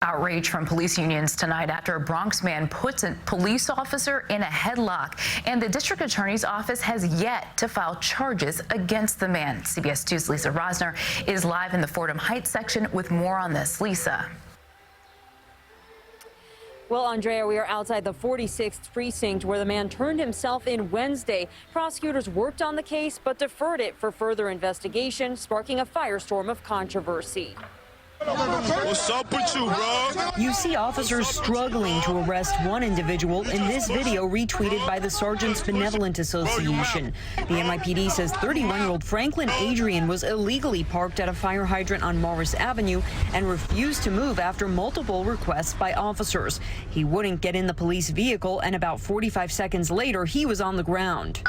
Outrage from police unions tonight after a Bronx man puts a police officer in a headlock, and the district attorney's office has yet to file charges against the man. CBS 2's Lisa Rozner is live in the Fordham Heights section with more on this. Lisa. Well, Andrea, we are outside the 46th precinct where the man turned himself in Wednesday. Prosecutors worked on the case but deferred it for further investigation, sparking a firestorm of controversy. What's up with you, bro? You see officers struggling to arrest one individual in this video retweeted by the Sergeants Benevolent Association. The NYPD says 31-year-old Franklin Adrian was illegally parked at a fire hydrant on Morris Avenue and refused to move after multiple requests by officers. He wouldn't get in the police vehicle, and about 45 seconds later, he was on the ground.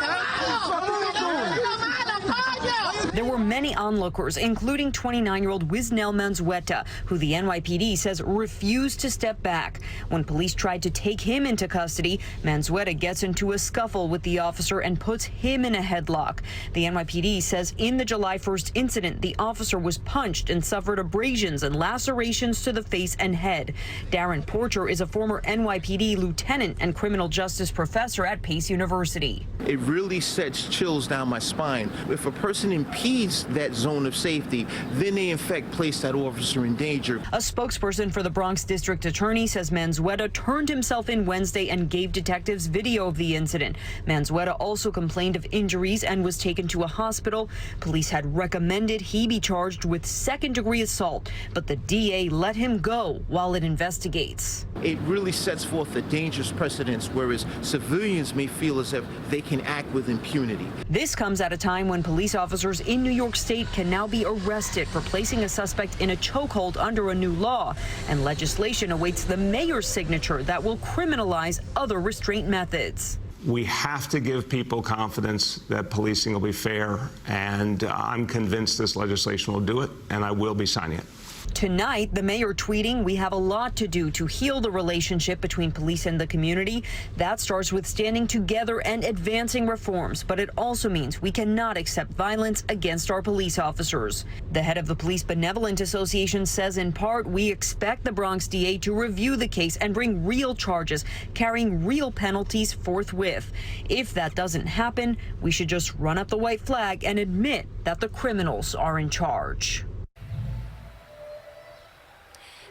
There were many onlookers, including 29-year-old Wisnel Manzueta, who the NYPD says refused to step back. When police tried to take him into custody, Manzueta gets into a scuffle with the officer and puts him in a headlock. The NYPD says in the July 1st incident, the officer was punched and suffered abrasions and lacerations to the face and head. Darren Porcher is a former NYPD lieutenant and criminal justice professor at Pace University. It really sets chills down my spine. If a person impedes that zone of safety, then they in fact place that officer in danger. A spokesperson for the Bronx district attorney says Manzueta turned himself in Wednesday and gave detectives video of the incident. Manzueta also complained of injuries and was taken to a hospital. Police had recommended he be charged with second-degree assault, but the DA let him go while it investigates. It really sets forth a dangerous precedence, whereas civilians may feel as if they can act with impunity. This comes at a time when police officers in New York State can now be arrested for placing a suspect in a chokehold under a new law, and legislation awaits the mayor's signature that will criminalize other restraint methods. We have to give people confidence that policing will be fair, and I'm convinced this legislation will do it, and I will be signing it. Tonight, the mayor tweeting, "We have a lot to do to heal the relationship between police and the community. That starts with standing together and advancing reforms, but it also means we cannot accept violence against our police officers." The head of the Police Benevolent Association says, in part, "We expect the Bronx DA to review the case and bring real charges, carrying real penalties forthwith. If that doesn't happen, we should just run up the white flag and admit that the criminals are in charge."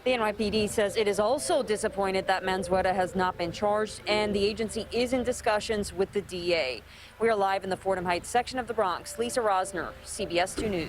The NYPD says it is also disappointed that Manzueta has not been charged, and the agency is in discussions with the DA. We are live in the Fordham Heights section of the Bronx. Lisa Rozner, CBS 2 News.